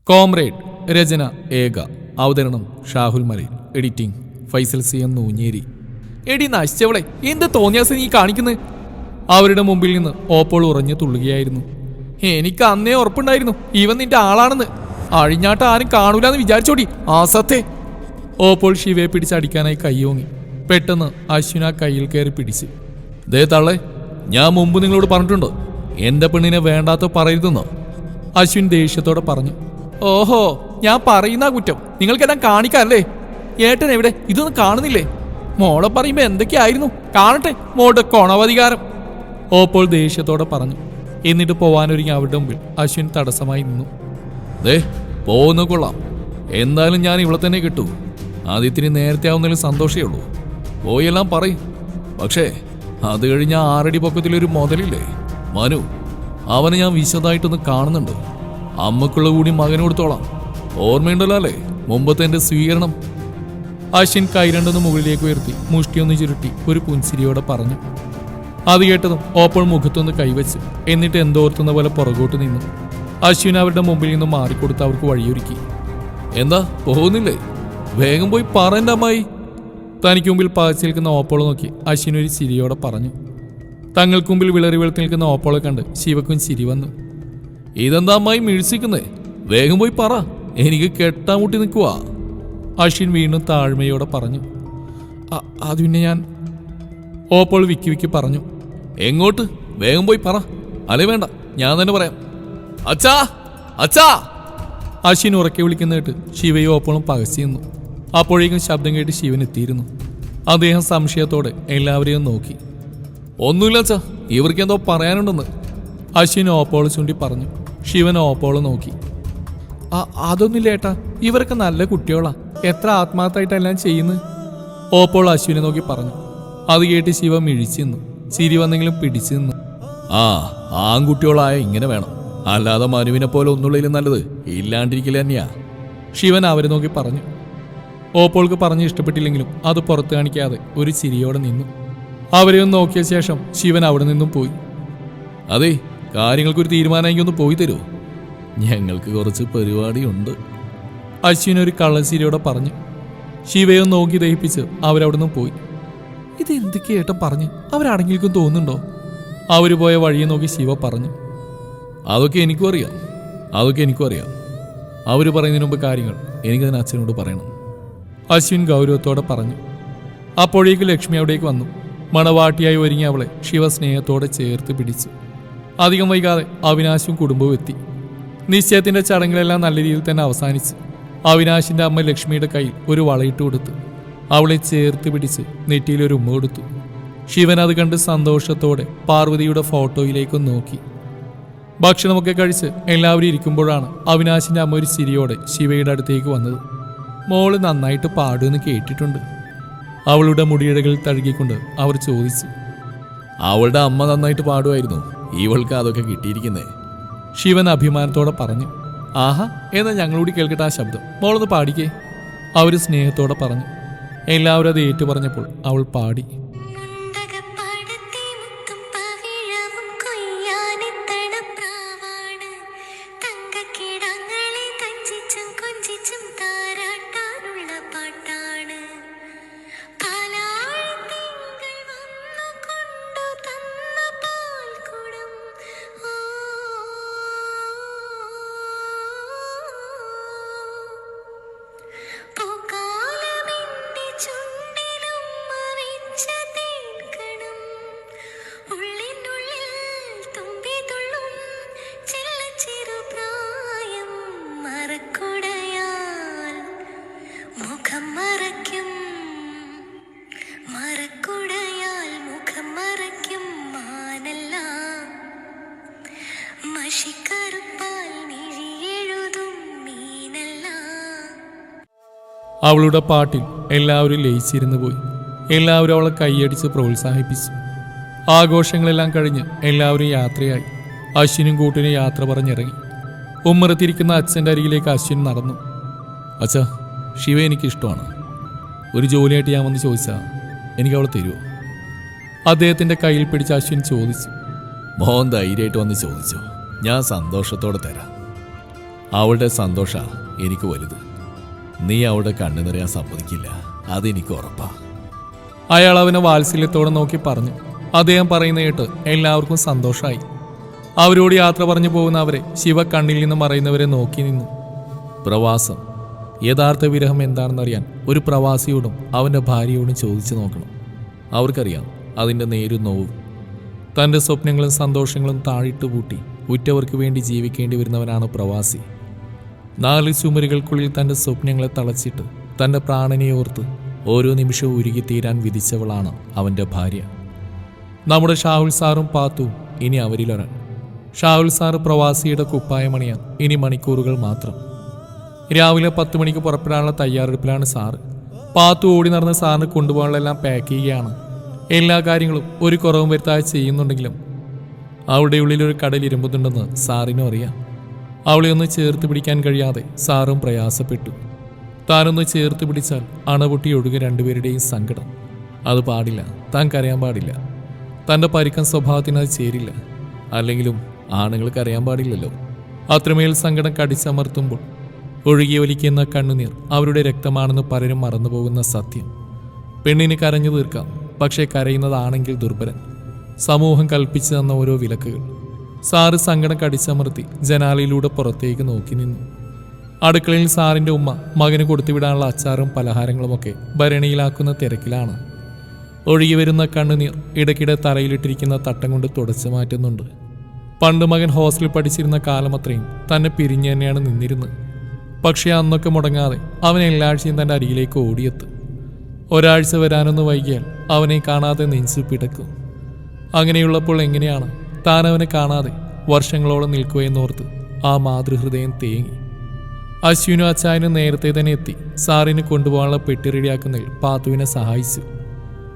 Comrade. രചന ഏക. അവതരണം ഷാഹുൽ മലയിൽ. Editing Faisal C M Nooncheri. എടി നശിച്ചവളെ, എന്ത് തോന്നിയാസം നീ കാണിക്കുന്നത്? അവരുടെ മുമ്പിൽ നിന്ന് ഓപ്പോൾ ഉറഞ്ഞു തുള്ളുകയായിരുന്നു. എനിക്ക് അന്നേ ഉറപ്പുണ്ടായിരുന്നു ഇവൻ നിന്റെ ആളാണെന്ന്. അഴിഞ്ഞാട്ട് ആരും കാണൂലെന്ന് വിചാരിച്ചോടി ആസത്തെ. ഓപ്പോൾ ശിവയെ പിടിച്ചടിക്കാനായി കൈയോങ്ങി. പെട്ടെന്ന് അശ്വിൻ ആ കയ്യിൽ കയറി പിടിച്ച്. ദേ തള്ളേ, ഞാൻ മുമ്പ് നിങ്ങളോട് പറഞ്ഞിട്ടുണ്ടോ എന്റെ പെണ്ണിനെ വേണ്ടാത്ത പറയരുതെന്നോ? അശ്വിൻ ദേഷ്യത്തോടെ പറഞ്ഞു. ഓഹോ, ഞാൻ പറയുന്ന കുറ്റം നിങ്ങൾക്കെല്ലാം കാണിക്കാല്ലേ? ഏട്ടൻ എവിടെ? ഇതൊന്നും കാണുന്നില്ലേ? മോളെ പറയുമ്പോ എന്തൊക്കെയായിരുന്നു? കാണട്ടെ മോളുടെ കൊണവധികാരം. ഓപ്പോൾ ദേഷ്യത്തോടെ പറഞ്ഞു. എന്നിട്ട് പോവാനൊരുങ്ങി അവരുടെ മുമ്പിൽ അശ്വിൻ തടസ്സമായി നിന്നു. ദേ പോകുന്ന കൊള്ളാം, എന്തായാലും ഞാൻ ഇവിടെ തന്നെ കിട്ടൂ. ആദ്യത്തിന് നേരത്തെ ആവുന്നതിൽ സന്തോഷമേ ഉള്ളൂ. പോയെല്ലാം പറയും. പക്ഷേ അത് കഴിഞ്ഞ 6 അടി പൊക്കത്തിലൊരു മുതലില്ലേ മനു, അവനെ ഞാൻ വിശദമായിട്ടൊന്ന് കാണുന്നുണ്ട്. അമ്മക്കുള്ള കൂടി മകനോടുത്തോളാം. ഓർമ്മയുണ്ടല്ലോ അല്ലേ മുമ്പത്തെ എൻ്റെ സ്വീകരണം? അശ്വിൻ കൈ രണ്ടൊന്ന് മുകളിലേക്ക് ഉയർത്തി മുഷ്ടിയൊന്ന് ചുരുട്ടി ഒരു പുൻസിരിയോടെ പറഞ്ഞു. അത് കേട്ടതും ഓപ്പോൾ മുഖത്തൊന്ന് കൈവച്ച് എന്നിട്ട് എന്തോർത്തുന്ന പോലെ പുറകോട്ട് നിന്നു. അശ്വിൻ അവരുടെ മുമ്പിൽ നിന്നും മാറിക്കൊടുത്ത് അവർക്ക് വഴിയൊരുക്കി. എന്താ പോകുന്നില്ലേ? വേഗം പോയി പറ അമ്മായി. തനിക്ക് മുമ്പിൽ പകച്ചു നിൽക്കുന്ന ഓപ്പോളെ നോക്കി അശ്വിൻ ഒരു ചിരിയോടെ പറഞ്ഞു. തങ്ങൾക്ക് മുമ്പിൽ വിളറി വെളുത്ത് നിൽക്കുന്ന ഓപ്പോളെ കണ്ട് ശിവക്കും ചിരി വന്നു. ഇതെന്താ അമ്മായി മിഴിച്ചിരിക്കുന്നേ? വേഗം പോയി പറ, എനിക്ക് കെട്ടാൻ മുട്ടി നിൽക്കുക. അശ്വിൻ വീണ്ടും താഴ്മയോടെ പറഞ്ഞു. അത് പിന്നെ ഞാൻ. ഓപ്പോൾ വിക്കി വിക്കി പറഞ്ഞു. എങ്ങോട്ട്? വേഗം പോയി പറ. അല്ലേ വേണ്ട, ഞാൻ തന്നെ പറയാം. അച്ഛാ അച്ഛാ. അശ്വിൻ ഉറക്കെ വിളിക്കുന്ന കേട്ട് ശിവയും ഓപ്പോളും പകച്ചു നിന്നു. അപ്പോഴേക്കും ശബ്ദം കേട്ട് ശിവൻ എത്തിയിരുന്നു. അദ്ദേഹം സംശയത്തോടെ എല്ലാവരെയും നോക്കി. ഒന്നുമില്ല അച്ഛാ, ഇവർക്ക് എന്തോ പറയാനുണ്ടെന്ന് അശ്വിൻ ഓപ്പോളെ ചൂണ്ടി പറഞ്ഞു. ശിവൻ ഓപ്പോളെ നോക്കി. അതൊന്നുമില്ല ഏട്ടാ, ഇവരൊക്കെ നല്ല കുട്ടികളാ, എത്ര ആത്മാർത്ഥമായിട്ടെല്ലാം ചെയ്യുന്നു. ഓപ്പോൾ അശ്വിനെ നോക്കി പറഞ്ഞു. അത് കേട്ട് ശിവ മിഴിച്ചു നിന്നു. ചിരി വന്നെങ്കിലും പിടിച്ചു നിന്നു. ആൺകുട്ടികളായ ഇങ്ങനെ വേണം, അല്ലാതെ മനുവിനെ പോലെ ഒന്നുള്ളതിലും നല്ലത് ഇല്ലാണ്ടിരിക്കില്ല തന്നെയാ. ശിവൻ അവരെ നോക്കി പറഞ്ഞു. ഓപ്പോൾക്ക് പറഞ്ഞ് ഇഷ്ടപ്പെട്ടില്ലെങ്കിലും അത് പുറത്തു കാണിക്കാതെ ഒരു ചിരിയോടെ നിന്നു. അവരെയും നോക്കിയ ശേഷം ശിവൻ അവിടെ നിന്നും പോയി. അതെ, കാര്യങ്ങൾക്കൊരു തീരുമാനമെങ്കിൽ ഒന്ന് പോയി തരുമോ? ഞങ്ങൾക്ക് കുറച്ച് പരിപാടിയുണ്ട്, അശ്വിൻ ഒരു കള്ളച്ചിരിയോടെ പറഞ്ഞു. ശിവയെ നോക്കി ദഹിപ്പിച്ച് അവരവിടെ നിന്നും പോയി. ഇത് എന്തൊക്കെയാ ഏട്ടൻ പറഞ്ഞ്? അവരടങ്ങിയിരിക്കും തോന്നുന്നുണ്ടോ? അവര് പോയ വഴിയെ നോക്കി ശിവ പറഞ്ഞു. അതൊക്കെ എനിക്കും അറിയാം. അവര് പറയുന്നതിന് മുമ്പ് കാര്യങ്ങൾ എനിക്കതിന് അച്ഛനോട് പറയണം, അശ്വിൻ ഗൗരവത്തോടെ പറഞ്ഞു. അപ്പോഴേക്ക് ലക്ഷ്മി അവിടേക്ക് വന്നു. മണവാട്ടിയായി ഒരുങ്ങി അവളെ ശിവ സ്നേഹത്തോടെ ചേർത്ത് പിടിച്ചു. അധികം വൈകാതെ അവിനാശും കുടുംബവും എത്തി. നിശ്ചയത്തിന്റെ ചടങ്ങുകളെല്ലാം നല്ല രീതിയിൽ തന്നെ അവസാനിച്ചു. അവിനാശിന്റെ അമ്മ ലക്ഷ്മിയുടെ കയ്യിൽ ഒരു വളയിട്ട് കൊടുത്തു. അവളെ ചേർത്ത് പിടിച്ച് നെറ്റിയിലൊരു ഉമ്മ കൊടുത്തു. ശിവൻ അത് കണ്ട് സന്തോഷത്തോടെ പാർവതിയുടെ ഫോട്ടോയിലേക്ക് നോക്കി. ഭക്ഷണമൊക്കെ കഴിച്ച് എല്ലാവരും ഇരിക്കുമ്പോഴാണ് അവിനാശിന്റെ അമ്മ ഒരു ചിരിയോടെ ശിവയുടെ അടുത്തേക്ക് വന്നത്. മോള് നന്നായിട്ട് പാടുമെന്ന് കേട്ടിട്ടുണ്ട്. അവളുടെ മുടിയിഴകളിൽ തഴുകിക്കൊണ്ട് അവർ ചോദിച്ചു. അവളുടെ അമ്മ നന്നായിട്ട് പാടുമായിരുന്നു, ഇവൾക്ക് അതൊക്കെ കിട്ടിയിരിക്കുന്നേ, ശിവൻ അഭിമാനത്തോടെ പറഞ്ഞു. ആഹാ, എന്നാൽ ഞങ്ങളൂടി കേൾക്കട്ടെ ആ ശബ്ദം, മോളൊന്ന് പാടിക്കേ, അവർ സ്നേഹത്തോടെ പറഞ്ഞു. എല്ലാവരും അത് ഏറ്റു പറഞ്ഞപ്പോൾ അവൾ പാടി. അവളുടെ പാട്ടിൽ എല്ലാവരും ലയിച്ചിരുന്നു പോയി. എല്ലാവരും അവളെ കൈയടിച്ച് പ്രോത്സാഹിപ്പിച്ചു. ആഘോഷങ്ങളെല്ലാം കഴിഞ്ഞ് എല്ലാവരും യാത്രയായി. അശ്വിനും കൂട്ടിന് യാത്ര പറഞ്ഞിറങ്ങി. ഉമ്മറത്തിരിക്കുന്ന അച്ഛൻ്റെ അരികിലേക്ക് അശ്വിൻ നടന്നു. അച്ഛാ, ശിവ എനിക്കിഷ്ടമാണ്. ഒരു ജോലിയായിട്ട് ഞാൻ വന്ന് ചോദിച്ചാൽ എനിക്ക് അവളെ തരുമോ? അദ്ദേഹത്തിൻ്റെ കയ്യിൽ പിടിച്ച് അശ്വിൻ ചോദിച്ചു. മോഹൻ ധൈര്യമായിട്ട് വന്ന് ചോദിച്ചോ, ഞാൻ സന്തോഷത്തോടെ തരാം. അവളുടെ സന്തോഷ എനിക്ക് വലുത്. നീ അവളുടെ കണ്ണു നിറയാൻ സമ്മതിക്കില്ല, അതെനിക്ക് ഉറപ്പാ. അയാൾ അവനെ വാത്സല്യത്തോടെ നോക്കി പറഞ്ഞു. അദ്ദേഹം പറയുന്ന കേട്ട് എല്ലാവർക്കും സന്തോഷമായി. അവരോട് യാത്ര പറഞ്ഞു പോകുന്ന അവരെ ശിവ കണ്ണിൽ നിന്ന് മറയുന്നവരെ നോക്കി നിന്നു. പ്രവാസം, യഥാർത്ഥ വിരഹം എന്താണെന്നറിയാൻ ഒരു പ്രവാസിയോടും അവൻ്റെ ഭാര്യയോടും ചോദിച്ചു നോക്കണം. അവർക്കറിയാം അതിൻ്റെ നേരും നോവും. തൻ്റെ സ്വപ്നങ്ങളും സന്തോഷങ്ങളും താഴിട്ട് പൂട്ടി ഉറ്റവർക്ക് വേണ്ടി ജീവിക്കേണ്ടി വരുന്നവനാണ് പ്രവാസി. 4 ചുമരുകൾക്കുള്ളിൽ തൻ്റെ സ്വപ്നങ്ങളെ തളച്ചിട്ട് തൻ്റെ പ്രാണനെ ഓർത്ത് ഓരോ നിമിഷവും ഉരുകിത്തീരാൻ വിധിച്ചവളാണ് അവൻ്റെ ഭാര്യ. നമ്മുടെ ഷാഹുൽ സാറും പാത്തുവും ഇനി അവരിലൊരാൾ. ഷാഹുൽ സാറ് പ്രവാസിയുടെ കുപ്പായമണിയാൻ ഇനി മണിക്കൂറുകൾ മാത്രം. രാവിലെ 10 മണിക്ക് പുറപ്പെടാനുള്ള തയ്യാറെടുപ്പിലാണ് സാറ്. പാത്തു ഓടി നടന്ന് സാറിന് കൊണ്ടുപോകാനുള്ളതെല്ലാം പാക്ക് ചെയ്യുകയാണ്. എല്ലാ കാര്യങ്ങളും ഒരു കുറവും വരുത്താതെ ചെയ്യുന്നുണ്ടെങ്കിലും അവളുടെ ഉള്ളിലൊരു കടൽ ഇരുമ്പുന്നുണ്ടെന്ന് സാറിനും അറിയാം. അവളെ ഒന്ന് ചേർത്ത് പിടിക്കാൻ കഴിയാതെ സാറും പ്രയാസപ്പെട്ടു. താനൊന്ന് ചേർത്ത് പിടിച്ചാൽ അണപൊട്ടി ഒഴുക രണ്ടുപേരുടെയും സങ്കടം. അത് പാടില്ല, താൻ കരയാൻ പാടില്ല. തൻ്റെ പരുക്കൻ സ്വഭാവത്തിന് അത് ചേരില്ല. അല്ലെങ്കിലും ആണുങ്ങൾക്ക് അറിയാൻ പാടില്ലല്ലോ. അത്രമേൽ സങ്കടം കടിച്ചമർത്തുമ്പോൾ ഒഴുകി ഒലിക്കുന്ന കണ്ണുനീർ അവരുടെ രക്തമാണെന്ന് പലരും മറന്നുപോകുന്ന സത്യം. പെണ്ണിന് കരഞ്ഞു തീർക്കാം, പക്ഷേ കരയുന്നതാണെങ്കിൽ ദുർബലൻ. സമൂഹം കൽപ്പിച്ചു തന്ന ഓരോ വിലക്കുകൾ. സാറ് സങ്കടം കടിച്ചമർത്തി ജനാലയിലൂടെ പുറത്തേക്ക് നോക്കി നിന്നു. അടുക്കളയിൽ സാറിൻ്റെ ഉമ്മ മകന് കൊടുത്തുവിടാനുള്ള അച്ചാറും പലഹാരങ്ങളുമൊക്കെ ഭരണിയിലാക്കുന്ന തിരക്കിലാണ്. ഒഴുകി വരുന്ന കണ്ണുനീർ ഇടയ്ക്കിടെ തലയിലിട്ടിരിക്കുന്ന തട്ടം കൊണ്ട് തുടച്ചു മാറ്റുന്നുണ്ട്. പണ്ട് മകൻ ഹോസ്റ്റലിൽ പഠിച്ചിരുന്ന കാലമത്രയും തന്നെ പിരിഞ്ഞു തന്നെയാണ് നിന്നിരുന്നത്. പക്ഷേ അന്നൊക്കെ മുടങ്ങാതെ അവൻ എല്ലാ ആഴ്ചയും തൻ്റെ അരികിലേക്ക് ഓടിയെത്തും. ഒരാഴ്ച വരാനൊന്ന് വൈകിയാൽ അവനെ കാണാതെ നെഞ്ചു പിടക്കും. അങ്ങനെയുള്ളപ്പോൾ എങ്ങനെയാണ് താൻ അവനെ കാണാതെ വർഷങ്ങളോളം നിൽക്കുകയെന്നോർത്ത് ആ മാതൃഹൃദയം തേങ്ങി. അശ്വിനും അച്ചായനും നേരത്തെ തന്നെ എത്തി സാറിന് കൊണ്ടുപോകാനുള്ള പെട്ടി റെഡിയാക്കുന്നതിൽ പാത്തുവിനെ സഹായിച്ചു.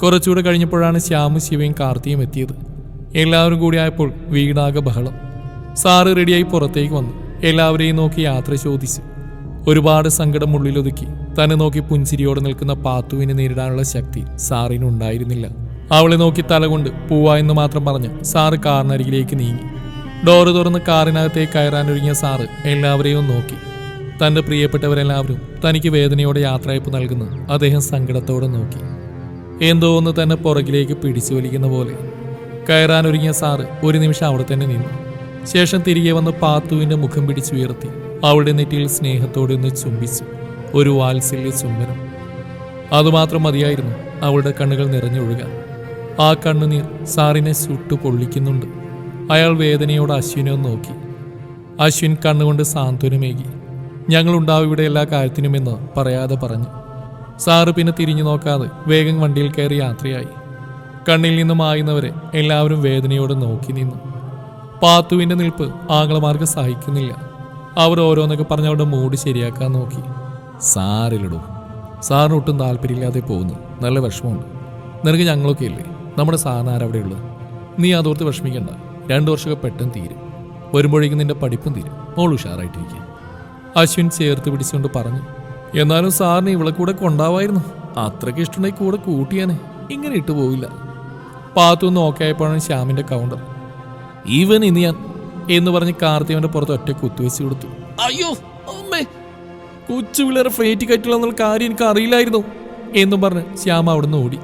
കുറച്ചുകൂടെ കഴിഞ്ഞപ്പോഴാണ് ശ്യാമും ശിവയും കാർത്തിയും എത്തിയത്. എല്ലാവരും കൂടി ആയപ്പോൾ വീടാകെ ബഹളം. സാറ് റെഡിയായി പുറത്തേക്ക് വന്നു. എല്ലാവരെയും നോക്കി യാത്ര ചോദിച്ചു. ഒരുപാട് സങ്കടം ഉള്ളിലൊതുക്കി തന്നെ നോക്കി പുഞ്ചിരിയോടെ നിൽക്കുന്ന പാത്തുവിനെ നേരിടാനുള്ള ശക്തി സാറിനുണ്ടായിരുന്നില്ല. അവളെ നോക്കി തലകൊണ്ട് പൂവാ എന്ന് മാത്രം പറഞ്ഞ് സാറ് കാറിനരികിലേക്ക് നീങ്ങി. ഡോറ് തുറന്ന് കാറിനകത്തേക്ക് കയറാനൊരുങ്ങിയ സാറ് എല്ലാവരെയും നോക്കി. തൻ്റെ പ്രിയപ്പെട്ടവരെല്ലാവരും തനിക്ക് വേദനയോടെ യാത്രയപ്പ് നൽകുന്നു അദ്ദേഹം സങ്കടത്തോടെ നോക്കി. എന്തോ ഒന്ന് തന്നെ പുറകിലേക്ക് പിടിച്ചു വലിക്കുന്ന പോലെ. കയറാനൊരുങ്ങിയ സാറ് ഒരു നിമിഷം അവിടെ തന്നെ നിന്നു. ശേഷം തിരികെ വന്ന് പാത്തുവിൻ്റെ മുഖം പിടിച്ചുയർത്തി അവളുടെ നെറ്റിയിൽ സ്നേഹത്തോടെ ഒന്ന് ചുംബിച്ചു. ഒരു വാത്സല്യ ചുംബനം. അതുമാത്രം മതിയായിരുന്നു അവളുടെ കണ്ണുകൾ നിറഞ്ഞൊഴുകാൻ. ആ കണ്ണുനീർ സാറിനെ ചുട്ടു പൊള്ളിക്കുന്നുണ്ട്. അയാൾ വേദനയോടെ അശ്വിനെ നോക്കി. അശ്വിൻ കണ്ണുകൊണ്ട് സാന്ത്വനമേകി. ഞങ്ങളുണ്ടാവും ഇവിടെ എല്ലാ കാര്യത്തിനുമെന്ന് പറയാതെ പറഞ്ഞു. സാറ് പിന്നെ തിരിഞ്ഞു നോക്കാതെ വേഗം വണ്ടിയിൽ കയറി യാത്രയായി. കണ്ണിൽ നിന്ന് മായുന്നവരെ എല്ലാവരും വേദനയോടെ നോക്കി നിന്നു. പാത്തുവിൻ്റെ നിൽപ്പ് ആങ്ങളമാർക്ക് സഹിക്കുന്നില്ല. അവർ ഓരോന്നൊക്കെ പറഞ്ഞ് അവരുടെ മൂഡ് ശരിയാക്കാൻ നോക്കി. സാറിലിടും, സാറിന് ഒട്ടും താല്പര്യമില്ലാതെ പോകുന്നു. നല്ല വിഷമമുണ്ട്. നിനക്ക് ഞങ്ങളൊക്കെ ഇല്ലേ? നമ്മുടെ സാറിന് ആരവിടെ ഉള്ളത്? നീ അതോർത്ത് വിഷമിക്കണ്ട. 2 വർഷമൊക്കെ പെട്ടെന്ന് തീരും. വരുമ്പോഴേക്കും നിന്റെ പഠിപ്പും തീരും. മോൾ ഉഷാറായിട്ടിരിക്കുക. അശ്വിൻ ചേർത്ത് പിടിച്ചുകൊണ്ട് പറഞ്ഞു. എന്നാലും സാറിന് ഇവളെ കൂടെ കൊണ്ടാവായിരുന്നു. അത്രയ്ക്ക് ഇഷ്ടമുണ്ടെങ്കിൽ കൂടെ കൂട്ടിയാനെ. ഇങ്ങനെ ഇട്ടു പോവില്ല. പാത്തു നോക്കിയായപ്പോഴാണ് ശ്യാമിൻ്റെ കൗണ്ടർ. ഈവൻ ഇന്ന് ഞാൻ എന്ന് പറഞ്ഞ് കാർത്തിവന്റെ പുറത്ത് ഒറ്റ കുത്തുവെച്ച് കൊടുത്തു. അയ്യോ അമ്മേ, കൊച്ചു പിള്ളേരെ ഫ്ലൈറ്റ് കയറ്റില്ലെന്നുള്ള കാര്യം എനിക്ക് അറിയില്ലായിരുന്നു എന്നും പറഞ്ഞ് ശ്യാമ അവിടുന്ന് ഓടി.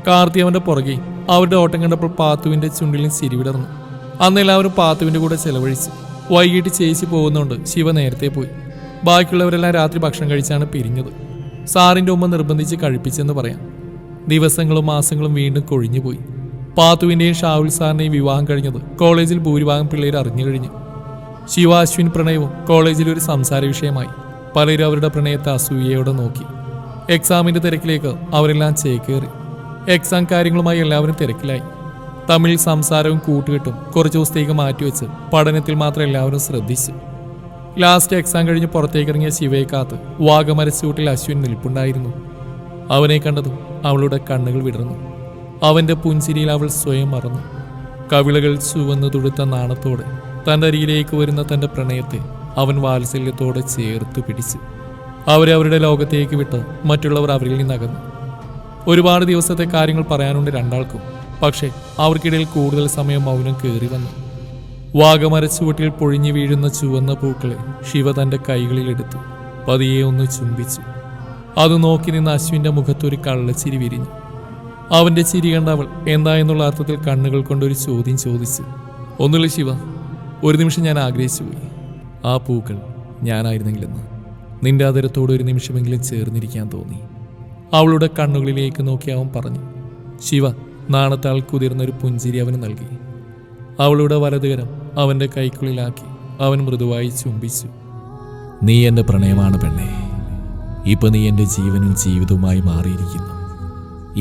കാർത്തിവന്റെ പുറകെ അവരുടെ ഓട്ടം കണ്ടപ്പോൾ പാത്തുവിന്റെ ചുണ്ടിലും ചിരിവിടർന്നു. അന്ന് എല്ലാവരും പാത്തുവിന്റെ കൂടെ ചെലവഴിച്ചു. വൈകിട്ട് ചേച്ചി പോകുന്നതുകൊണ്ട് ശിവ നേരത്തെ പോയി. ബാക്കിയുള്ളവരെല്ലാം രാത്രി ഭക്ഷണം കഴിച്ചാണ് പിരിഞ്ഞത്. സാറിൻ്റെ ഉമ്മ നിർബന്ധിച്ച് കഴിപ്പിച്ചെന്ന് പറയാം. ദിവസങ്ങളും മാസങ്ങളും വീണ്ടും കൊഴിഞ്ഞുപോയി. പാത്തുവിൻ്റെയും ഷാഹുൽ സാറിൻ്റെയും വിവാഹം കഴിഞ്ഞത് കോളേജിൽ ഭൂരിഭാഗം പിള്ളേർ അറിഞ്ഞു കഴിഞ്ഞു. ശിവ അശ്വിൻ പ്രണയവും കോളേജിൽ ഒരു സംസാര വിഷയമായി. പലരും അവരുടെ പ്രണയത്തെ അസൂയയോടെ നോക്കി. എക്സാമിൻ്റെ തിരക്കിലേക്ക് അവരെല്ലാം ചേക്കേറി. എക്സാം കാര്യങ്ങളുമായി എല്ലാവരും തിരക്കിലായി. തമിഴ് സംസാരവും കൂട്ടുകെട്ടും കുറച്ച് ദിവസത്തേക്ക് മാറ്റിവെച്ച് പഠനത്തിൽ മാത്രം എല്ലാവരും ശ്രദ്ധിച്ചു. ലാസ്റ്റ് എക്സാം കഴിഞ്ഞ് പുറത്തേക്കിറങ്ങിയ ശിവയെ കാത്ത് വാഗമരച്ചൂട്ടിൽ അശ്വിൻ നിൽപ്പുണ്ടായിരുന്നു. അവനെ കണ്ടതും അവളുടെ കണ്ണുകൾ വിടർന്നു. അവൻ്റെ പുഞ്ചിരിയിൽ അവൾ സ്വയം മറന്നു. കവിളകൾ ചുവന്നു തുടുത്ത നാണത്തോടെ തൻ്റെ അരികിലേക്ക് വരുന്ന തൻ്റെ പ്രണയത്തെ അവൻ വാത്സല്യത്തോടെ ചേർത്ത് പിടിച്ചു. അവരെ അവരുടെ ലോകത്തേക്ക് വിട്ട് മറ്റുള്ളവർ അവരിൽ നിന്നകന്നു. ഒരുപാട് ദിവസത്തെ കാര്യങ്ങൾ പറയാനുണ്ട് രണ്ടാൾക്കും. പക്ഷേ അവർക്കിടയിൽ കൂടുതൽ സമയം മൗനം കയറി വന്നു. വാഗമരച്ചുവട്ടിൽ പൊഴിഞ്ഞു വീഴുന്ന ചുവന്ന പൂക്കളെ ശിവ തൻ്റെ കൈകളിലെടുത്തു പതിയെ ഒന്ന് ചുംബിച്ചു. അത് നോക്കി നിന്ന് അശ്വിൻ്റെ മുഖത്തൊരു കള്ളച്ചിരി വിരിഞ്ഞു. അവൻ്റെ ചിരി കണ്ടവൾ എന്താ എന്നുള്ള അർത്ഥത്തിൽ കണ്ണുകൾ കൊണ്ടൊരു ചോദ്യം ചോദിച്ചു. ഒന്നുമില്ല ശിവ, ഒരു നിമിഷം ഞാൻ ആഗ്രഹിച്ചു പോയി, ആ പൂക്കൾ ഞാനായിരുന്നെങ്കിലെന്ന്. നിന്റെ അതിരത്തോട് ഒരു നിമിഷമെങ്കിലും ചേർന്നിരിക്കാൻ തോന്നി. അവളുടെ കണ്ണുകളിലേക്ക് നോക്കി അവൻ പറഞ്ഞു. ശിവ നാണത്താൽ കുതിർന്നൊരു പുഞ്ചിരി അവന് നൽകി. അവളുടെ വലതുകരം അവൻ്റെ കൈക്കുള്ളിലാക്കി അവൻ മൃദുവായി ചുംബിച്ചു. നീ എൻ്റെ പ്രണയമാണ് പെണ്ണെ. ഇപ്പൊ നീ എൻ്റെ ജീവനും ജീവിതവുമായി മാറിയിരിക്കുന്നു.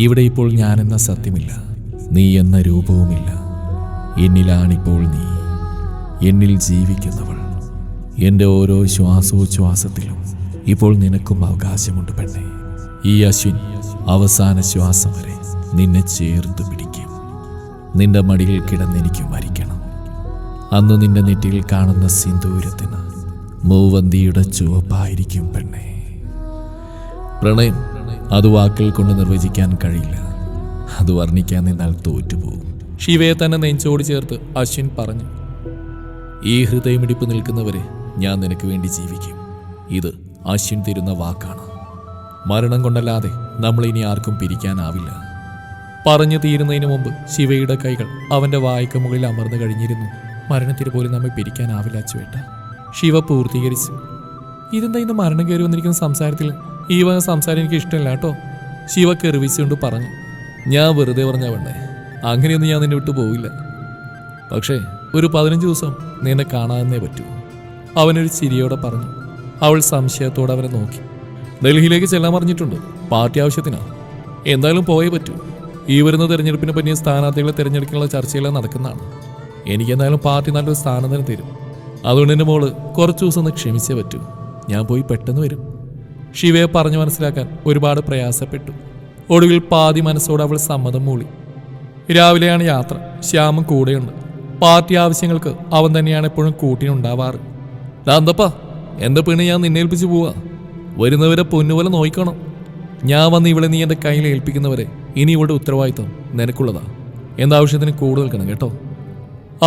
ഇവിടെ ഇപ്പോൾ ഞാനെന്ന സത്യമില്ല, നീ എന്ന രൂപവുമില്ല. എന്നിലാണിപ്പോൾ നീ, എന്നിൽ ജീവിക്കുന്നവൾ. എൻ്റെ ഓരോ ശ്വാസോച്ഛ്വാസത്തിലും ഇപ്പോൾ നിനക്കും അവകാശമുണ്ട് പെണ്ണെ. ഈ അശ്വിൻ അവസാന ശ്വാസം വരെ നിന്നെ ചേർത്ത് പിടിക്കും. നിന്റെ മടിയിൽ കിടന്നെനിക്ക് മരിക്കണം. അന്ന് നിന്റെ നെറ്റിയിൽ കാണുന്ന സിന്ദൂരത്തിന് മൂവന്തിയുടെ ചുവപ്പായിരിക്കും പെണ്ണെ. പ്രണയം അത് വാക്കുകൾ കൊണ്ട് നിർവചിക്കാൻ കഴിയില്ല. അത് വർണ്ണിക്കാൻ നിന്നാൽ തോറ്റുപോകും. ശിവയെ തന്നെ നെഞ്ചോട് ചേർത്ത് അശ്വിൻ പറഞ്ഞു. ഈ ഹൃദയമിടിപ്പ് നിൽക്കുന്നവരെ ഞാൻ നിനക്ക് വേണ്ടി ജീവിക്കും. ഇത് അശ്വിൻ തരുന്ന വാക്കാണ്. മരണം കൊണ്ടല്ലാതെ നമ്മളിനി ആർക്കും പിരിക്കാനാവില്ല. പറഞ്ഞു തീരുന്നതിന് മുമ്പ് ശിവയുടെ കൈകൾ അവൻ്റെ വായ്ക്ക് മുകളിൽ അമർന്നു കഴിഞ്ഞിരുന്നു. മരണത്തിന് പോലും നമ്മെ പിരിക്കാനാവില്ല അച്ചുവേട്ട, ശിവ പൂർത്തീകരിച്ചു. ഇതെന്താ ഇന്ന് മരണം കയറി വന്നിരിക്കുന്ന സംസാരത്തിൽ? ഈ വക സംസാരം എനിക്ക് ഇഷ്ടമില്ല കേട്ടോ, ശിവ കെറിവിച്ചുകൊണ്ട് പറഞ്ഞു. ഞാൻ വെറുതെ പറഞ്ഞവണ്ണേ, അങ്ങനെയൊന്നും ഞാൻ നിന്നെ വിട്ടു പോവില്ല. പക്ഷേ ഒരു 15 ദിവസം നിന്നെ കാണാനേ പറ്റൂ, അവനൊരു ചിരിയോടെ പറഞ്ഞു. അവൾ സംശയത്തോടെ അവനെ നോക്കി. ഡൽഹിയിലേക്ക് ചെല്ലാൻ പറഞ്ഞിട്ടുണ്ട്, പാർട്ടി ആവശ്യത്തിനാ. എന്തായാലും പോയേ പറ്റൂ. ഈ വരുന്ന തെരഞ്ഞെടുപ്പിനെ പറ്റിയ സ്ഥാനാർത്ഥികളെ തിരഞ്ഞെടുക്കാനുള്ള ചർച്ചയെല്ലാം നടക്കുന്നതാണ്. എനിക്കെന്തായാലും പാർട്ടി നല്ലൊരു സ്ഥാനം തന്നെ തരും. അതുകൊണ്ട് എൻ്റെ മോള് കുറച്ച് ദിവസം ഒന്ന് ക്ഷമിച്ചേ പറ്റൂ. ഞാൻ പോയി പെട്ടെന്ന് വരും. ശിവയെ പറഞ്ഞു മനസ്സിലാക്കാൻ ഒരുപാട് പ്രയാസപ്പെട്ടു. ഒടുവിൽ പാതി മനസ്സോടെ അവൾ സമ്മതം മൂളി. രാവിലെയാണ് യാത്ര. ശ്യാമും കൂടെയുണ്ട്. പാർട്ടി ആവശ്യങ്ങൾക്ക് അവൻ തന്നെയാണ് എപ്പോഴും കൂട്ടിനുണ്ടാവാറ്. ദാന്തപ്പാ, എൻ്റെ പെണ്ണ് ഞാൻ നിന്നെ ഏൽപ്പിച്ച് പോവാ. വരുന്നവരെ പൊന്നുപോലെ നോക്കണം. ഞാൻ വന്ന് ഇവിടെ നീ എൻ്റെ കയ്യിൽ ഏൽപ്പിക്കുന്നവരെ ഇനി ഇവിടെ ഉത്തരവാദിത്വം നിനക്കുള്ളതാ. എന്താവശ്യത്തിന് കൂടുതൽ നിൽക്കണം കേട്ടോ.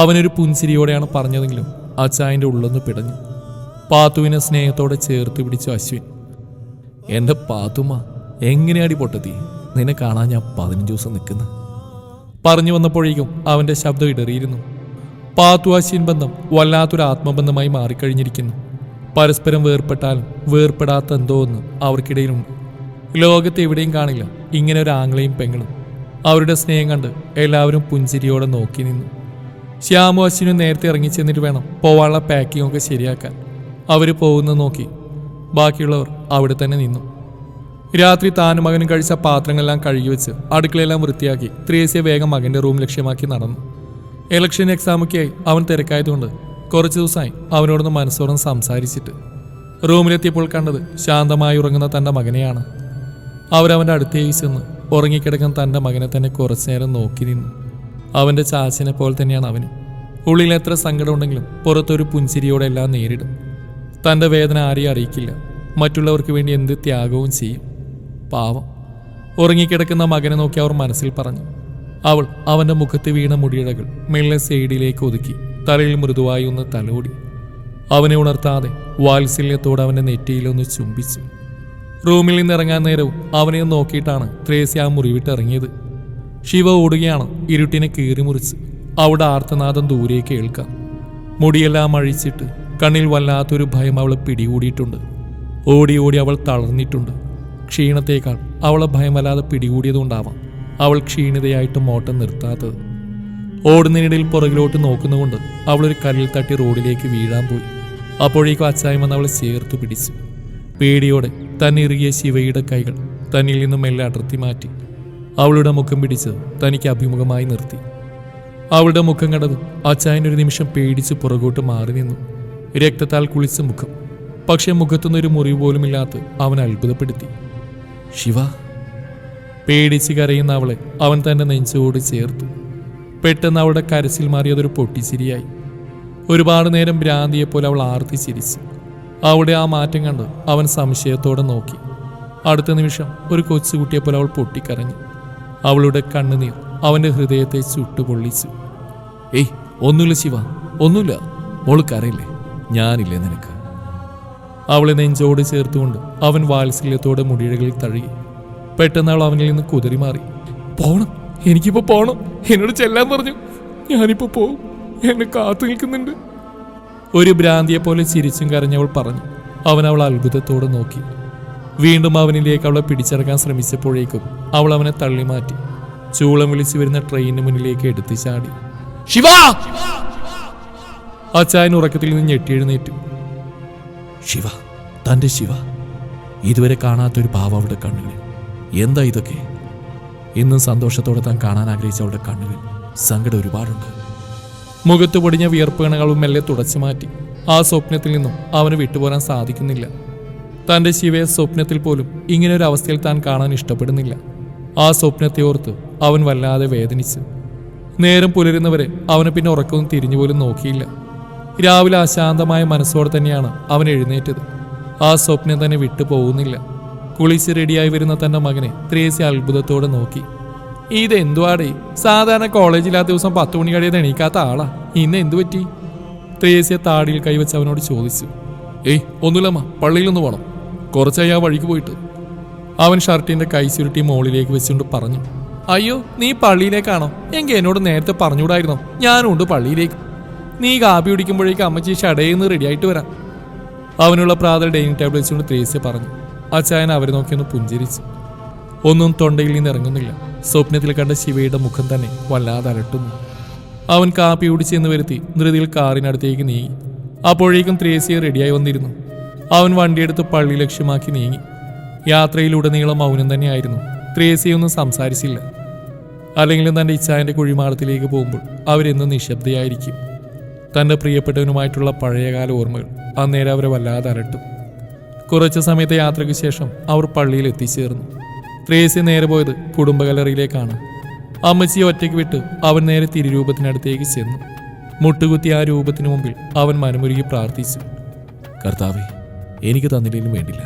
അവനൊരു പുൻസിരിയോടെയാണ് പറഞ്ഞതെങ്കിലും അച്ചായൻ്റെ ഉള്ളൊന്ന് പിടഞ്ഞു. പാത്തുവിനെ സ്നേഹത്തോടെ ചേർത്ത് പിടിച്ചു അശ്വിൻ. എൻ്റെ പാത്തുമ്മ, എങ്ങനെയാടി പൊട്ടത്തി, നിന്നെ കാണാൻ ഞാൻ 15 ദിവസം നിൽക്കുന്നു. പറഞ്ഞു വന്നപ്പോഴേക്കും അവൻ്റെ ശബ്ദം ഇടറിയിരുന്നു. പാത്തു അശ്വിൻ ബന്ധം വല്ലാത്തൊരു ആത്മബന്ധമായി മാറിക്കഴിഞ്ഞിരിക്കുന്നു. പരസ്പരം വേർപ്പെട്ടാലും വേർപ്പെടാത്ത എന്തോ ഒന്ന് അവർക്കിടയിലുണ്ട്. ലോകത്ത് എവിടെയും കാണില്ല ഇങ്ങനെ ഒരു ആംഗ്ലയും പെങ്ങളും. അവരുടെ സ്നേഹം കണ്ട് എല്ലാവരും പുഞ്ചിരിയോടെ നോക്കി നിന്നു. ശ്യാമു അശ്വിനും നേരത്തെ ഇറങ്ങിച്ചെന്നിട്ട് വേണം പോവാനുള്ള പാക്കിംഗ് ഒക്കെ ശരിയാക്കാൻ. അവർ പോകുന്നത് നോക്കി ബാക്കിയുള്ളവർ അവിടെ തന്നെ നിന്നു. രാത്രി താനും മകനും കഴിച്ച പാത്രങ്ങളെല്ലാം കഴുകി വെച്ച് അടുക്കളയെല്ലാം വൃത്തിയാക്കി ത്രേസ്യ വേഗം മകൻ്റെ റൂം ലക്ഷ്യമാക്കി നടന്നു. ഇലക്ഷൻ എക്സാമൊക്കെയായി അവൻ തിരക്കായതുകൊണ്ട് കുറച്ച് ദിവസമായി അവനോടൊന്ന് മനസ്സോടം സംസാരിച്ചിട്ട്. റൂമിലെത്തിയപ്പോൾ കണ്ടത് ശാന്തമായി ഉറങ്ങുന്ന തൻ്റെ മകനെയാണ്. അവരവൻ്റെ അടുത്തേക്ക് ചെന്ന് ഉറങ്ങിക്കിടക്കുന്ന തൻ്റെ മകനെ തന്നെ കുറച്ചു നേരം നോക്കി നിന്നു. അവൻ്റെ ചാച്ചനെ പോലെ തന്നെയാണ് അവനും. ഉള്ളിൽ എത്ര സങ്കടമുണ്ടെങ്കിലും പുറത്തൊരു പുഞ്ചിരിയോടെ എല്ലാം നേരിടും. തൻ്റെ വേദന ആരെയും അറിയിക്കില്ല. മറ്റുള്ളവർക്ക് വേണ്ടി എന്ത് ത്യാഗവും ചെയ്യും. പാവം. ഉറങ്ങിക്കിടക്കുന്ന മകനെ നോക്കി അവർ മനസ്സിൽ പറഞ്ഞു. അവൾ അവൻ്റെ മുഖത്ത് വീണ മുടിയിഴകൾ മെല്ലെ സൈഡിലേക്ക് ഒതുക്കി തലയിൽ മൃദുവായി ഒന്ന് തലോടി. അവനെ ഉണർത്താതെ വാത്സല്യത്തോടെ അവൻ്റെ നെറ്റിയിലൊന്ന് ചുംബിച്ചു. റൂമിൽ നിന്ന് ഇറങ്ങാൻ നേരവും അവനെ നോക്കിയിട്ടാണ് ത്രേസ്യ ആ മുറിവിട്ട് ഇറങ്ങിയത്. ശിവ ഓടുകയാണ് ഇരുട്ടിനെ കീറിമുറിച്ച്. അവിടെ ആർത്തനാദം ദൂരേക്ക് കേൾക്കാം. മുടിയെല്ലാം അഴിച്ചിട്ട് കണ്ണിൽ വല്ലാത്തൊരു ഭയം അവളെ പിടികൂടിയിട്ടുണ്ട്. ഓടി ഓടി അവൾ തളർന്നിട്ടുണ്ട്. ക്ഷീണത്തേക്കാൾ അവളെ ഭയമല്ലാതെ പിടികൂടിയതുകൊണ്ടാവാം അവൾ ക്ഷീണിതയായിട്ട് ഓട്ടം നിർത്താത്തത്. ഓടുന്നതിനിടയിൽ പുറകിലോട്ട് നോക്കുന്നതുകൊണ്ട് അവളൊരു കല്ലിൽ തട്ടി റോഡിലേക്ക് വീഴാൻ പോയി. അപ്പോഴേക്കും അച്ചായം വന്ന് അവളെ ചേർത്ത് പിടിച്ചു. പേടിയോടെ തന്നിറുകിയ ശിവയുടെ കൈകൾ തന്നിൽ നിന്നും മെല്ലെ അടർത്തി മാറ്റി അവളുടെ മുഖം പിടിച്ച് തനിക്ക് അഭിമുഖമായി നിർത്തി. അവളുടെ മുഖം കണ്ടതും അച്ചായനൊരു നിമിഷം പേടിച്ച് പുറകോട്ട് മാറി നിന്നു. രക്തത്താൽ കുളിച്ച മുഖം, പക്ഷെ മുഖത്തുനിന്നൊരു മുറിവ് പോലുമില്ലാത്ത അവൻ അത്ഭുതപ്പെടുത്തി. ശിവ, പേടിച്ച് കരയുന്ന അവളെ അവൻ തൻ്റെ നെഞ്ചോട് ചേർത്തു. പെട്ടെന്ന് അവളുടെ കരച്ചിൽ മാറിയതൊരു പൊട്ടിച്ചിരിയായി. ഒരുപാട് നേരം ഭ്രാന്തിയെപ്പോലെ അവൾ ആർത്തി ചിരിച്ചു. അവിടെ ആ മാറ്റം കണ്ട് അവൻ സംശയത്തോടെ നോക്കി. അടുത്ത നിമിഷം ഒരു കൊച്ചുകുട്ടിയെപ്പോലെ അവൾ പൊട്ടിക്കരഞ്ഞു. അവളുടെ കണ്ണുനീർ അവൻ്റെ ഹൃദയത്തെ ചുട്ടുപൊള്ളിച്ചു. ഏയ് ഒന്നുമില്ല ശിവ, ഒന്നുമില്ല. മോള് കരയില്ലേ? ഞാനില്ലേ നിനക്ക്. അവളെ നെഞ്ചോട് ചേർത്തുകൊണ്ട് അവൻ വാത്സല്യത്തോടെ മുടിയിഴകളിൽ തഴുകി. പെട്ടെന്ന് അവൾ അവനിൽ നിന്ന് കുതറി മാറി. പോണം, എനിക്കിപ്പോ പോണം, എന്നോട് ചെല്ലാൻ പറഞ്ഞു. ഞാനിപ്പോ പോവും, എന്നെ കാത്തു നിൽക്കുന്നുണ്ട്. ഒരു ഭ്രാന്തിയെ പോലെ ചിരിച്ചും കരഞ്ഞവൾ പറഞ്ഞു. അവൻ അവൾ അത്ഭുതത്തോടെ നോക്കി. വീണ്ടും അവനിലേക്ക് അവളെ പിടിച്ചെടുക്കാൻ ശ്രമിച്ചപ്പോഴേക്കും അവൾ അവനെ തള്ളി മാറ്റി ചൂളം വിളിച്ചു വരുന്ന ട്രെയിനിന് മുന്നിലേക്ക് എടുത്തു ചാടി. ശിവ! അച്ചായൻ ഉറക്കത്തിൽ നിന്ന് ഞെട്ടിയെഴുന്നേറ്റു. ശിവ, തൻ്റെ ശിവ. ഇതുവരെ കാണാത്തൊരു ഭാവം അവളുടെ കണ്ണുകളിൽ. എന്താ ഇതൊക്കെ? ഇന്നും സന്തോഷത്തോടെ താൻ കാണാൻ ആഗ്രഹിച്ച അവളുടെ കണ്ണുകളിൽ സങ്കടം ഒരുപാടുണ്ട്. മുഖത്ത് പൊടിഞ്ഞ വിയർപ്പ് കണകളും മെല്ലെ തുടച്ചു മാറ്റി. ആ സ്വപ്നത്തിൽ നിന്നും അവന് വിട്ടുപോരാൻ സാധിക്കുന്നില്ല. തൻ്റെ ശിവയെ സ്വപ്നത്തിൽ പോലും ഇങ്ങനൊരു അവസ്ഥയിൽ താൻ കാണാൻ ഇഷ്ടപ്പെടുന്നില്ല. ആ സ്വപ്നത്തെ ഓർത്ത് അവൻ വല്ലാതെ വേദനിച്ചു. നേരം പുലരുന്നവരെ അവന് പിന്നെ ഉറക്കവും തിരിഞ്ഞുപോലും നോക്കിയില്ല. രാവിലെ അശാന്തമായ മനസ്സോടെ തന്നെയാണ് അവൻ എഴുന്നേറ്റത്. ആ സ്വപ്നം തന്നെ വിട്ടു പോകുന്നില്ല. കുളിച്ച് റെഡിയായി വരുന്ന തൻ്റെ മകനെ ത്രേസ്യ അത്ഭുതത്തോടെ നോക്കി. ഇതെന്തുവാടേ, സാധാരണ കോളേജില്ലാത്ത ദിവസം 10 മണി കഴിയാതെ എണീക്കാത്ത ആളാ, ഇന്ന് എന്തു പറ്റി? ത്രേസ്യ താടിയിൽ കൈവച്ച് അവനോട് ചോദിച്ചു. ഏയ് ഒന്നുമില്ലമ്മ, പള്ളിയിലൊന്ന് പോകണം, കുറച്ചായി ആ വഴിക്ക് പോയിട്ട്. അവൻ ഷർട്ടിന്റെ കൈ ചുരുട്ടി മോളിലേക്ക് വെച്ചുകൊണ്ട് പറഞ്ഞു. അയ്യോ, നീ പള്ളിയിലേക്കാണോ? എങ്കിൽ എന്നോട് നേരത്തെ പറഞ്ഞുകൂടായിരുന്നോ? ഞാനുണ്ട് പള്ളിയിലേക്ക്. നീ കാപ്പി കുടിക്കുമ്പോഴേക്ക് അമ്മച്ചി ഷടയെന്ന് റെഡിയായിട്ട് വരാം. അവനുള്ള പ്രാതൽ ഡൈനിങ് ടേബിൾ വെച്ചുകൊണ്ട് ത്രേസ്യ പറഞ്ഞു. അച്ചായൻ അവരെ നോക്കിയൊന്ന് പുഞ്ചിരിച്ചു. ഒന്നും തൊണ്ടയിൽ നിന്ന് ഇറങ്ങുന്നില്ല. സ്വപ്നത്തിൽ കണ്ട ശിവയുടെ മുഖം തന്നെ വല്ലാതെ അലട്ടുന്നു. അവൻ കാപ്പി കുടിച്ചെന്ന് വരുത്തി ധൃതിയിൽ കാറിനടുത്തേക്ക് നീങ്ങി. അപ്പോഴേക്കും ത്രേസ്യ റെഡിയായി വന്നിരുന്നു. അവൻ വണ്ടിയെടുത്ത് പള്ളി ലക്ഷ്യമാക്കി നീങ്ങി. യാത്രയിലുടനീളം മൗനം തന്നെയായിരുന്നു. ത്രേസ്യയൊന്നും സംസാരിച്ചില്ല. അല്ലെങ്കിലും തൻ്റെ ഇച്ഛായൻ്റെ കുഴിമാടത്തിലേക്ക് പോകുമ്പോൾ അവരെന്നും നിശബ്ദയായിരിക്കും. തൻ്റെ പ്രിയപ്പെട്ടവനുമായിട്ടുള്ള പഴയകാല ഓർമ്മകൾ അന്നേരം അവരെ വല്ലാതെ അലട്ടും. കുറച്ചു സമയത്തെ യാത്രയ്ക്ക് ശേഷം അവർ പള്ളിയിൽ എത്തിച്ചേർന്നു. ത്രേസ്യ നേരെ പോയത് കുടുംബകലറിയിലേക്കാണ്. അമ്മച്ചിയെ ഒറ്റയ്ക്ക് വിട്ട് അവൻ നേരെ തിരുരൂപത്തിനടുത്തേക്ക് ചെന്നു. മുട്ടുകുത്തി ആ രൂപത്തിനു മുമ്പിൽ അവൻ മനമുരുകി പ്രാർത്ഥിച്ചു. കർത്താവേ, എനിക്ക് തന്നില്ലെങ്കിലും വേണ്ടില്ല,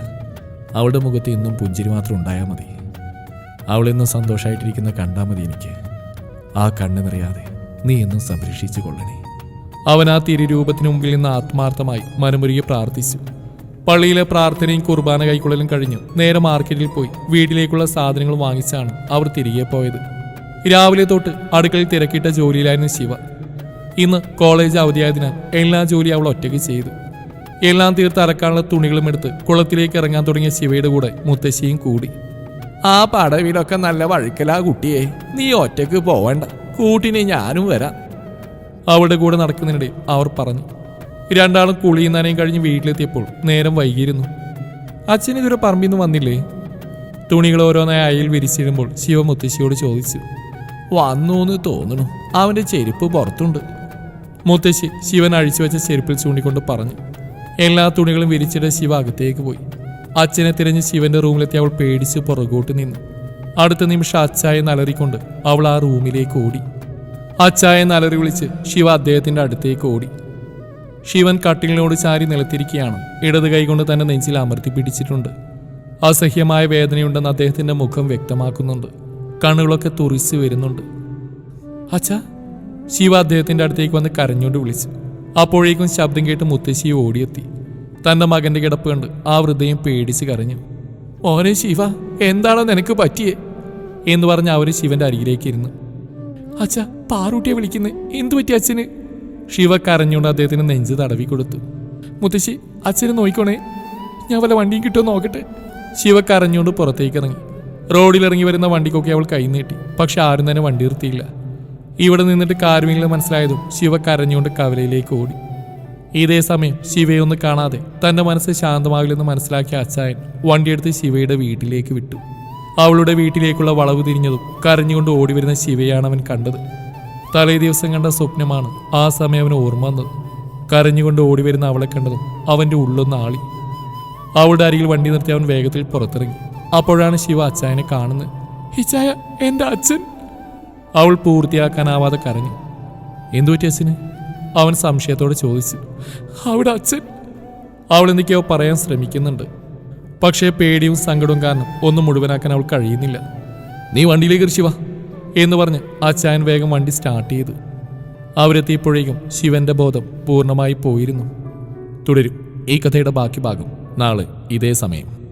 അവളുടെ മുഖത്ത് ഇന്നും പുഞ്ചിരി മാത്രം ഉണ്ടായാൽ മതി. അവളെന്നും സന്തോഷമായിട്ടിരിക്കുന്ന കണ്ടാൽ മതി എനിക്ക്. ആ കണ്ണ് നിറയാതെ നീ എന്നും സംരക്ഷിച്ചു കൊള്ളണേ. അവൻ ആ തിരുരൂപത്തിനു മുമ്പിൽ നിന്ന് ആത്മാർത്ഥമായി മനമുരുകി പ്രാർത്ഥിച്ചു. പള്ളിയിലെ പ്രാർത്ഥനയും കുർബാന കൈക്കൊള്ളലും കഴിഞ്ഞു നേരെ മാർക്കറ്റിൽ പോയി വീട്ടിലേക്കുള്ള സാധനങ്ങൾ വാങ്ങിച്ചാണ് അവർ തിരികെ പോയത്. രാവിലെ തൊട്ട് അടുക്കളയിൽ തിരക്കിട്ട ജോലിയിലായിരുന്നു ശിവ. ഇന്ന് കോളേജ് അവധിയായതിനാൽ എല്ലാ ജോലിയും അവൾ ഒറ്റയ്ക്ക് ചെയ്തു. എല്ലാം തീർത്ത് അരക്കാനുള്ള തുണികളും എടുത്ത് കുളത്തിലേക്ക് ഇറങ്ങാൻ തുടങ്ങിയ ശിവയുടെ കൂടെ മുത്തശ്ശിയും കൂടി. ആ പടവിലൊക്കെ നല്ല വഴുക്കലാ കുട്ടിയെ, നീ ഒറ്റയ്ക്ക് പോവണ്ട, കൂട്ടിനെ ഞാനും വരാം. അവളുടെ കൂടെ നടക്കുന്നതിനിടെ അവർ പറഞ്ഞു. രണ്ടാളും കുളിയും നനയും കഴിഞ്ഞ് വീട്ടിലെത്തിയപ്പോൾ നേരം വൈകിയിരുന്നു. അച്ഛൻ ഇതുവരെ പറമ്പിൽ നിന്ന് വന്നില്ലേ? തുണികൾ ഓരോന്നായി അയയിൽ വിരിച്ചിടുമ്പോൾ ശിവ മുത്തശ്ശിയോട് ചോദിച്ചു. വന്നൂന്ന് തോന്നുന്നു, അവൻ്റെ ചെരുപ്പ് പുറത്തുണ്ട്. മുത്തശ്ശി ശിവൻ അഴിച്ചു വെച്ച ചെരുപ്പിൽ ചൂണ്ടിക്കൊണ്ട് പറഞ്ഞു. എല്ലാ തുണികളും വിരിച്ചിട്ട് ശിവ അകത്തേക്ക് പോയി. അച്ഛനെ തിരഞ്ഞ് ശിവന്റെ റൂമിലെത്തി അവൾ പേടിച്ച് പുറകോട്ട് നിന്നു. അടുത്ത നിമിഷം അച്ചായെ നലറിക്കൊണ്ട് അവൾ ആ റൂമിലേക്ക് ഓടി. അച്ചായെ നലറി വിളിച്ച് ശിവ അദ്ദേഹത്തിന്റെ അടുത്തേക്ക് ഓടി. ശിവൻ കട്ടിലിനോട് ചാരി നിലത്തിരിക്കുകയാണ്. ഇടത് കൈകൊണ്ട് തന്നെ നെഞ്ചിൽ അമർത്തി പിടിച്ചിട്ടുണ്ട്. അസഹ്യമായ വേദനയുണ്ടെന്ന് അദ്ദേഹത്തിന്റെ മുഖം വ്യക്തമാക്കുന്നുണ്ട്. കണ്ണുകളൊക്കെ തുറിച്ച് വരുന്നുണ്ട്. അച്ഛാ, ശിവ അദ്ദേഹത്തിന്റെ അടുത്തേക്ക് വന്ന് കരഞ്ഞുകൊണ്ട് വിളിച്ചു. അപ്പോഴേക്കും ശബ്ദം കേട്ട് മുത്തശ്ശി ഓടിയെത്തി. തന്റെ മകന്റെ കിടപ്പ് കണ്ട് ആ വൃദ്ധയും പേടിച്ച് കരഞ്ഞു. ഓനെ ശിവ, എന്താണോ നിനക്ക് പറ്റിയേ എന്ന് പറഞ്ഞ് അവര് ശിവന്റെ അരികിലേക്ക് ഇരുന്നു. അച്ഛാ, പാറൂട്ടിയെ വിളിക്കുന്നേ, എന്തു പറ്റി അച്ഛന്? ശിവ കരഞ്ഞുകൊണ്ട് അദ്ദേഹത്തിന് നെഞ്ച് തടവി കൊടുത്തു. മുത്തശ്ശി, അച്ഛനെ നോക്കിക്കോണേ, ഞാൻ വല്ല വണ്ടിയും കിട്ടുമോ നോക്കട്ടെ. ശിവ കരഞ്ഞുകൊണ്ട് പുറത്തേക്ക് ഇറങ്ങി. റോഡിലിറങ്ങി വരുന്ന വണ്ടിക്കൊക്കെ അവൾ കൈ നീട്ടി. പക്ഷെ ആരും തന്നെ വണ്ടി നിർത്തിയില്ല. ഇവിടെ നിന്നിട്ട് കാര്യമെങ്കിലും മനസ്സിലായതും ശിവ കരഞ്ഞുകൊണ്ട് കവലയിലേക്ക് ഓടി. ഇതേ സമയം ശിവയൊന്ന് കാണാതെ തന്റെ മനസ്സ് ശാന്തമാകില്ലെന്ന് മനസ്സിലാക്കിയ അച്ചായൻ വണ്ടിയെടുത്ത് ശിവയുടെ വീട്ടിലേക്ക് വിട്ടു. അവളുടെ വീട്ടിലേക്കുള്ള വളവ് തിരിഞ്ഞതും കരഞ്ഞുകൊണ്ട് ഓടിവരുന്ന ശിവയാണ് അവൻ കണ്ടത്. തലേ ദിവസം കണ്ട സ്വപ്നമാണ് ആ സമയം അവന് ഓർമ്മ വന്നത്. കരഞ്ഞുകൊണ്ട് ഓടിവരുന്ന അവളെ കണ്ടതും അവന്റെ ഉള്ളൊന്ന് ആളി. അവളുടെ അരികിൽ വണ്ടി നിർത്തി അവൻ വേഗത്തിൽ പുറത്തിറങ്ങി. അപ്പോഴാണ് ശിവ അച്ചായനെ കാണുന്നത്. ഹിച്ചായ, എന്റെ അച്ഛൻ! അവൾ പൂർത്തിയാക്കാനാവാതെ കരഞ്ഞു. എന്തു പറ്റി അച്ഛന്? അവൻ സംശയത്തോടെ ചോദിച്ചു. അവിടെ അച്ഛൻ! അവൾ എന്തൊക്കെയോ പറയാൻ ശ്രമിക്കുന്നുണ്ട്. പക്ഷേ പേടിയും സങ്കടവും കാരണം ഒന്നും മുഴുവനാക്കാൻ അവൾ കഴിയുന്നില്ല. നീ വണ്ടിയിലേക്ക് ശിവ എന്ന് പറഞ്ഞ് അച്ചായൻ വേഗം വണ്ടി സ്റ്റാർട്ട് ചെയ്തു. അവരെത്തിയപ്പോഴേക്കും ശിവന്റെ ബോധം പൂർണ്ണമായി പോയിരുന്നു. തുടരും ഈ കഥയുടെ ബാക്കി ഭാഗം നാളെ ഇതേ സമയം.